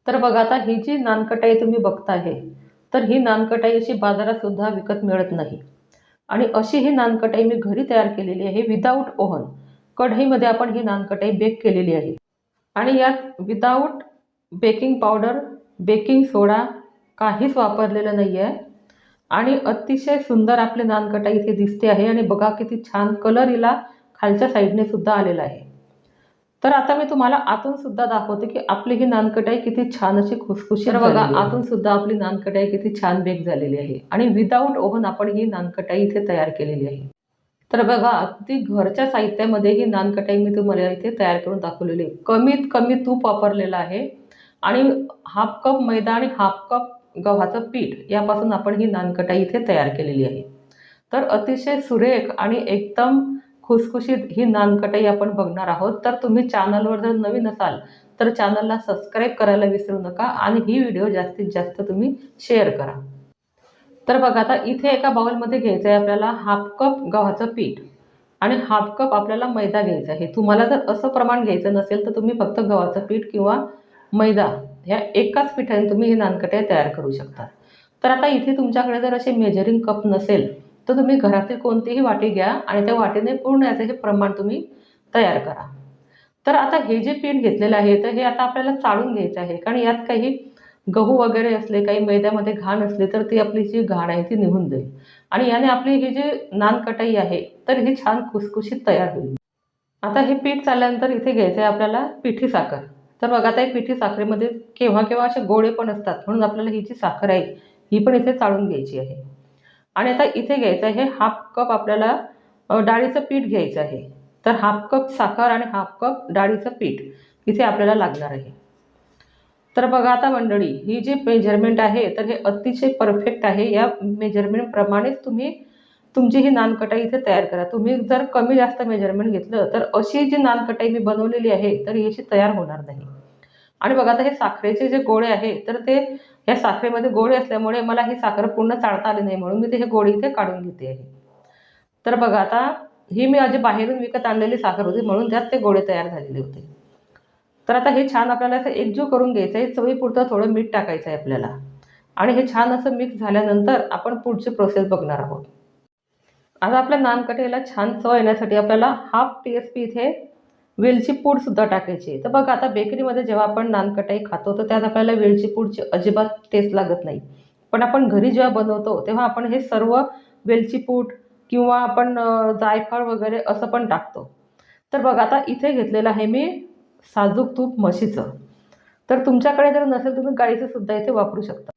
तर बघा आता ही जी नानकटाई तुम्ही बघताय, तर ही नानकटाई अशी बाजारात सुद्धा विकत मिळत नाही. आणि अशी ही नानकटाई मी घरी तयार केलेली आहे विदाऊट ओव्हन. कढईमध्ये आपण ही नानकटाई बेक केलेली आहे. आणि यात विदाऊट बेकिंग पावडर, बेकिंग सोडा काहीच वापरलेलं नाही आहे. आणि अतिशय सुंदर आपली नानकटाई इथे दिसते आहे. आणि बघा किती छान कलर हिला खालच्या साईडने सुद्धा आलेला आहे. तर आता मी तुम्हाला आतून सुद्धा दाखवते की आपली ही नानकटाई किती छान अशी खुसखुशीत बघा आतून सुद्धा आपली नानकटाई किती छान बेक झालेली आहे. आणि विदाऊट ओव्हन आपण ही नानकटाई इथे तयार केलेली आहे. तर बघा अगदी घरच्या साहित्यामध्ये ही नानकटाई मी तुम्हाला इथे तयार करून दाखवलेली आहे. कमीत कमी तूप वापरलेलं आहे आणि हाफ कप मैदा आणि हाफ कप गव्हाचं पीठ यापासून आपण ही नानकटाई इथे तयार केलेली आहे. तर अतिशय सुरेख आणि एकदम खुसखुशीत ही नानकटाई आपण बघणार आहोत. तर तुम्ही चॅनलवर जर नवीन असाल तर चॅनलला सबस्क्राईब करायला विसरू नका आणि ही व्हिडिओ जास्तीत जास्त तुम्ही शेअर करा. तर बघा आता इथे एका बाउलमध्ये घ्यायचं आहे आपल्याला हाफ कप गव्हाचं पीठ आणि हाफ कप आपल्याला मैदा घ्यायचा आहे. तुम्हाला जर असं प्रमाण घ्यायचं नसेल तर तुम्ही फक्त गव्हाचं पीठ किंवा मैदा ह्या एकाच पिठाने तुम्ही ही नानकटाई तयार करू शकता. तर आता इथे तुमच्याकडे जर असे मेजरिंग कप नसेल तर तुम्ही घरातील कोणतीही वाटी घ्या आणि त्या वाटीने पूर्ण याचं हे प्रमाण तुम्ही तयार करा. तर आता हे जे पीठ घेतलेलं आहे तर हे आता आपल्याला चाळून घ्यायचं आहे. कारण यात काही गहू वगैरे असले, काही मैद्यामध्ये घाण असली तर ती आपली जी घाण आहे ती निघून जाईल. आणि याने आपली ही जी नानकटाई आहे तर ही छान खुसखुशीत तयार होईल. आता हे पीठ चालल्यानंतर इथे घ्यायचं आहे आपल्याला पिठी साखर. तर बघा आता ही पिठी साखरेमध्ये केव्हा केव्हा असे गोळे पण असतात, म्हणून आपल्याला ही जी साखर आहे ही पण इथे चाळून घ्यायची आहे. आणि आता इथे घ्यायचं आहे हाफ कप आपल्याला डाळीचं पीठ घ्यायचं आहे. तर हाफ कप साखर आणि हाफ कप डाळीचं पीठ इथे आपल्याला लागणार आहे. तर बघा आता मंडळी ही जी मेजरमेंट आहे तर हे अतिशय परफेक्ट आहे. या मेजरमेंटप्रमाणेच तुम्ही तुमची ही नानकटाई इथे तयार करा. तुम्ही जर कमी जास्त मेजरमेंट घेतलं तर अशी जी नानकटाई मी बनवलेली आहे तर ही अशी तयार होणार नाही. आणि बघा आता हे साखरेचे जे गोळे आहे तर ते ह्या साखरेमध्ये गोळे असल्यामुळे मला ही साखर पूर्ण चाळता आली नाही, म्हणून मी ते हे गोळे इथे काढून घेते आहे. तर बघा आता ही मी माझी बाहेरून विकत आणलेली साखर होती, म्हणून त्यात ते गोळे तयार झालेले होते. तर आता हे छान आपल्याला असं एकजीव करून घ्यायचं आहे. चवीपुरतं थोडं मीठ टाकायचं आहे आपल्याला. आणि हे छान असं मिक्स झाल्यानंतर आपण पुढची प्रोसेस बघणार आहोत. आता आपल्या नानकटाईला छान चव येण्यासाठी आपल्याला हाफ टीस्पून इथे वेलची पूड सुद्धा टाकायची आहे. तर बघा आता बेकरीमध्ये जेव्हा आपण नानकटाई खातो तर त्यात आपल्याला वेलची पूडची अजिबात टेस्ट लागत नाही. पण आपण घरी जेव्हा बनवतो तेव्हा आपण हे सर्व वेलची पूड किंवा आपण जायफळ वगैरे असं पण टाकतो. तर बघा आता इथे घेतलेलं आहे मी साजूक तूप म्हशीचं. तर तुमच्याकडे जर नसेल तुम्ही गाईचं सुद्धा इथे वापरू शकता.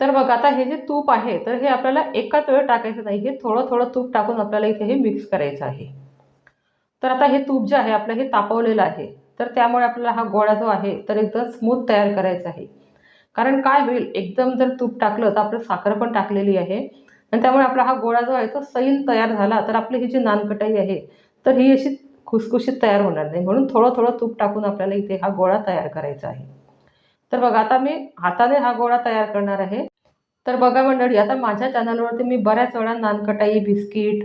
तर बघा आता हे जे तूप आहे तर हे आपल्याला एकाच वेळी टाकायचं नाही. हे थोडं थोडं तूप टाकून आपल्याला इथे हे मिक्स करायचं आहे. तर आता हे तूप जे आहे आपलं हे तापवलेलं आहे. तर त्यामुळे आपल्याला हा गोळा जो आहे तर एकदम स्मूथ तयार करायचा आहे. कारण काय होईल एकदम जर तूप टाकलं तर आपलं साखर पण टाकलेली आहे आणि त्यामुळे आपला हा गोळा जो आहे तो सैल तयार झाला तर आपली ही जी नानकटाई आहे तर ही अशी खुसखुशीत तयार होणार नाही. म्हणून थोडं थोडं तूप टाकून आपल्याला इथे हा गोळा तयार करायचा आहे. तर बघा आता मी हाताने हा गोळा तयार करणार आहे. तर बघा मंडळी आता माझ्या चॅनलवरती मी बऱ्याच वेळा नानकटाई, बिस्किट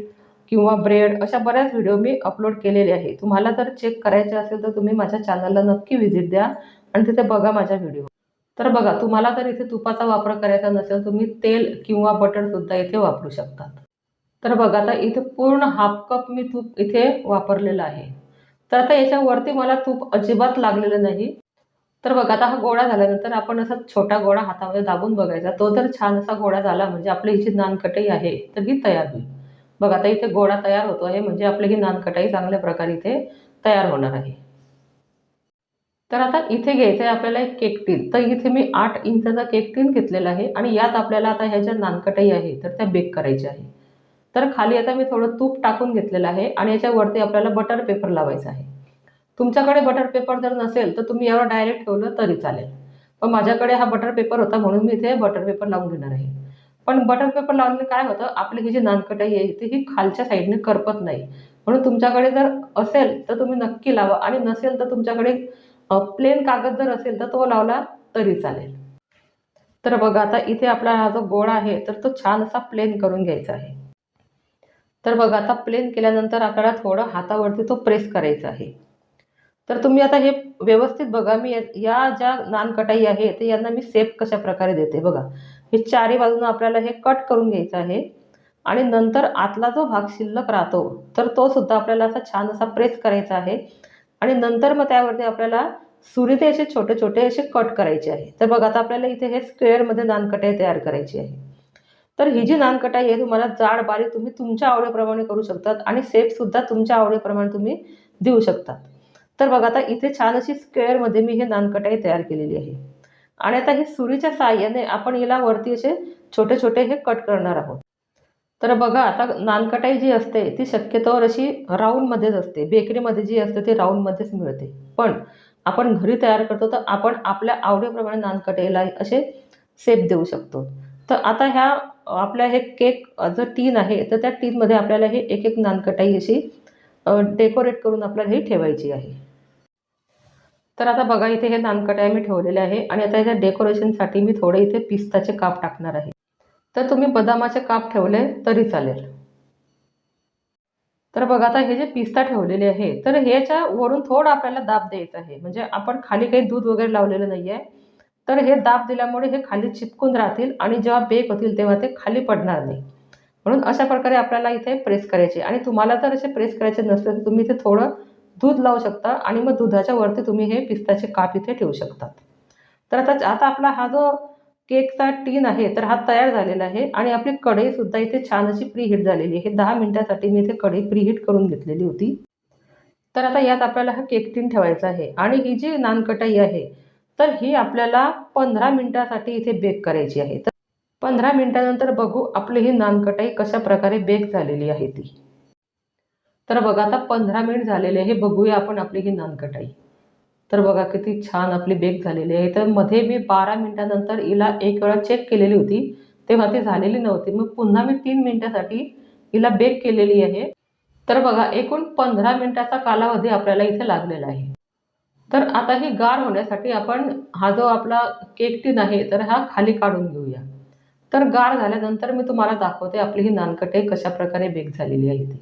किंवा ब्रेड अशा बऱ्याच व्हिडिओ मी अपलोड केलेले आहे. तुम्हाला जर चेक करायचे असेल तर तुम्ही माझ्या चॅनलला नक्की व्हिजिट द्या आणि तिथे बघा माझ्या व्हिडिओ. तर बघा तुम्हाला जर इथे तुपाचा वापर करायचा नसेल तुम्ही तेल किंवा बटरसुद्धा इथे वापरू शकता. तर बघा आता इथे पूर्ण हाफ कप मी तूप इथे वापरलेलं आहे. तर आता याच्यावरती मला तूप अजिबात लागलेलं नाही. तर बघा आता हा गोळा झाल्यानंतर आपण असा छोटा गोळा हातामध्ये दाबून बघायचा. तो जर छान असा गोळा झाला म्हणजे आपली ही जी नानकटाई आहे तर ही तयार होईल. बघा आता इथे गोळा तयार होतो आहे म्हणजे आपली ही नानकटाई चांगल्या प्रकारे इथे तयार होणार आहे. तर आता इथे घ्यायचं आहे आपल्याला एक केक टीन. तर इथे मी 8 इंचाचा केक टीन घेतलेला आहे आणि यात आपल्याला आता ह्या ज्या नानकटाई आहे तर त्या बेक करायच्या आहे. तर खाली आता मी थोडं तूप टाकून घेतलेलं आहे आणि याच्यावरती आपल्याला बटर पेपर लावायचा आहे. तुमच्याकडे बटर पेपर जर नसेल तर तुम्ही यावर डायरेक्ट ठेवलं तरी चालेल. पण माझ्याकडे हा बटर पेपर होता म्हणून मी इथे बटर पेपर लावून घेणार आहे. पण बटर पेपर लावल्याने काय होतं आपली ही जी नानकटाई आहे ती ही खालच्या साईडने करपत नाही. म्हणून तुमच्याकडे जर असेल तर तुम्ही नक्की लावा आणि नसेल तर तुमच्याकडे प्लेन कागद जर असेल तर तो लावला तरी चालेल. तर बघा आता इथे आपला हा जो गोळा आहे तर तो छान असा प्लेन करून घ्यायचा आहे. तर बघा आता प्लेन केल्यानंतर आपल्याला थोडं हातावरती तो प्रेस करायचा आहे. तर तुम्ही आता हे व्यवस्थित बघा. मी या ज्या नानकटाई आहे ते यांना मी शेप कशा प्रकारे देते बघा. हे चारी बाजूनं आपल्याला हे कट करून घ्यायचं आहे आणि नंतर आतला जो भाग शिल्लक राहतो तर तो सुद्धा आपल्याला असा छान असा प्रेस करायचा आहे आणि नंतर मग त्यावरती आपल्याला सुरीने असे छोटे छोटे असे कट करायचे आहे. तर बघा आता आपल्याला इथे हे स्क्वेअरमध्ये नानकटाई तयार करायची आहे. तर ही जी नानकटाई आहे तुम्हाला जाड बारीक तुम्ही तुमच्या आवडीप्रमाणे करू शकतात आणि शेपसुद्धा तुमच्या आवडीप्रमाणे तुम्ही देऊ शकतात. तर बघा आता इथे छान अशी स्क्वेअरमध्ये मी हे नानकटाई तयार केलेली आहे आणि आता ही सुरीच्या साहाय्याने आपण हिला वरती असे छोटे छोटे हे कट करणार आहोत. तर बघा आता नानकटाई जी असते ती शक्यतोवर अशी राऊंडमध्येच असते. बेकरीमध्ये जी असते ती राऊंडमध्येच मिळते. पण आपण घरी तयार करतो तर आपण आपल्या आवडीप्रमाणे नानकटाईला असे शेप देऊ शकतो. तर आता ह्या आपल्या हे केक जो टीन आहे तर त्या टीनमध्ये आपल्याला हे एक एक नानकटाई अशी डेकोरेट करून आपल्याला ही ठेवायची आहे. तर आता बघा इथे हे नानकटाई मी ठेवलेले आहे आणि आता ह्याच्या डेकोरेशनसाठी मी थोडे इथे पिस्ताचे काप टाकणार आहे. तर तुम्ही बदामाचे काप ठेवले तरी चालेल. तर बघा आता हे जे पिस्ता ठेवलेले आहे तर ह्याच्या वरून थोडं आपल्याला दाब द्यायचा आहे. म्हणजे आपण खाली काही दूध वगैरे लावलेलं नाही आहे. तर हे दाब दिल्यामुळे हे खाली चिपकून राहतील आणि जेव्हा बेक होतील तेव्हा ते खाली पडणार नाही. म्हणून अशा प्रकारे आपल्याला इथे प्रेस करायचे आणि तुम्हाला जर असे प्रेस करायचे नसले तर तुम्ही इथे थोडं दूध लावू शकता आणि मग दुधाच्या वरती तुम्ही हे पिस्ताचे काप इथे ठेवू शकतात. तर आता आता आपला हा जो केकचा टीन आहे तर हा तयार झालेला आहे आणि आपली कढईसुद्धा इथे छान अशी प्रीहीट झालेली आहे. 10 मिनिटासाठी मी इथे कढई प्रीहीट करून घेतलेली होती. तर आता यात आपल्याला हा केक टीन ठेवायचा आहे आणि ही जी नानकटाई आहे तर ही आपल्याला 15 मिनिटासाठी इथे बेक करायची आहे. तर 15 मिनिटानंतर बघू आपली ही नानकटाई कशा प्रकारे बेक झालेली आहे ती. तर बघा आता 15 मिनिट झालेले आहे. बघूया आपण आपली ही नानकटाई. तर बघा किती छान आपली बेक झालेली आहे. तर मध्ये मी 12 मिनिटानंतर हिला एक वेळा चेक केलेली होती, तेव्हा ती झालेली नव्हती. मग पुन्हा मी 3 मिनिटासाठी हिला बेक केलेली आहे. तर बघा एकूण 15 मिनिटाचा कालावधी आपल्याला इथे लागलेला आहे. तर आता ही गार होण्यासाठी आपण हा जो आपला केक टीन आहे तर हा खाली काढून घेऊया. तर गार झाल्यानंतर मी तुम्हाला दाखवते आपली ही नानकटाई कशाप्रकारे बेक झालेली आहे ती.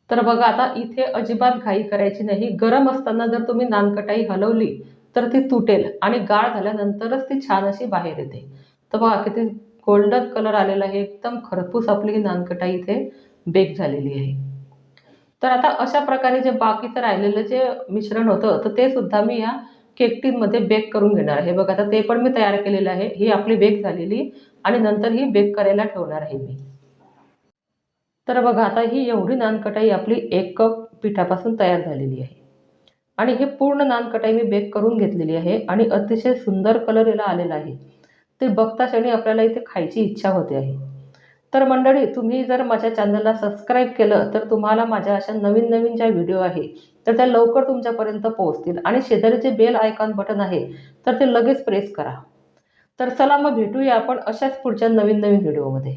तर बघा आता इथे अजिबात घाई करायची नाही. गरम असताना जर तुम्ही नानकटाई हलवली तर ती तुटेल आणि गार झाल्यानंतरच ती छान अशी बाहेर येते. तर बघा किती गोल्डन कलर आलेला आहे. एकदम खरपूस आपली ही नानकटाई इथे बेक झालेली आहे. तर आता अशा प्रकारे जे बाकीचं राहिलेलं जे मिश्रण होतं तर ते सुद्धा मी या केक टीनमध्ये बेक करून घेणार आहे. बघा आता ते पण मी तयार केलेलं आहे. ही आपली बेक झालेली आणि नंतर ही बेक करायला ठेवणार आहे मी. तर बघा आता ही एवढी नानकटाई आपली 1 कप पिठापासून तयार झालेली आहे आणि हे पूर्ण नानकटाई मी बेक करून घेतलेली आहे आणि अतिशय सुंदर कलर याला आलेला आहे. ते बघता क्षणी आपल्याला इथे खायची इच्छा होते आहे. तर मंडळी तुम्ही जर माझ्या चॅनलला सबस्क्राईब केलं तर तुम्हाला माझ्या अशा नवीन नवीन ज्या व्हिडिओ आहे तर त्या लवकर तुमच्यापर्यंत पोहोचतील आणि शेजारी जे बेल आयकॉन बटन आहे तर ते लगेच प्रेस करा. तर चला मग भेटूया आपण अशाच पुढच्या नवीन नवीन व्हिडिओमध्ये.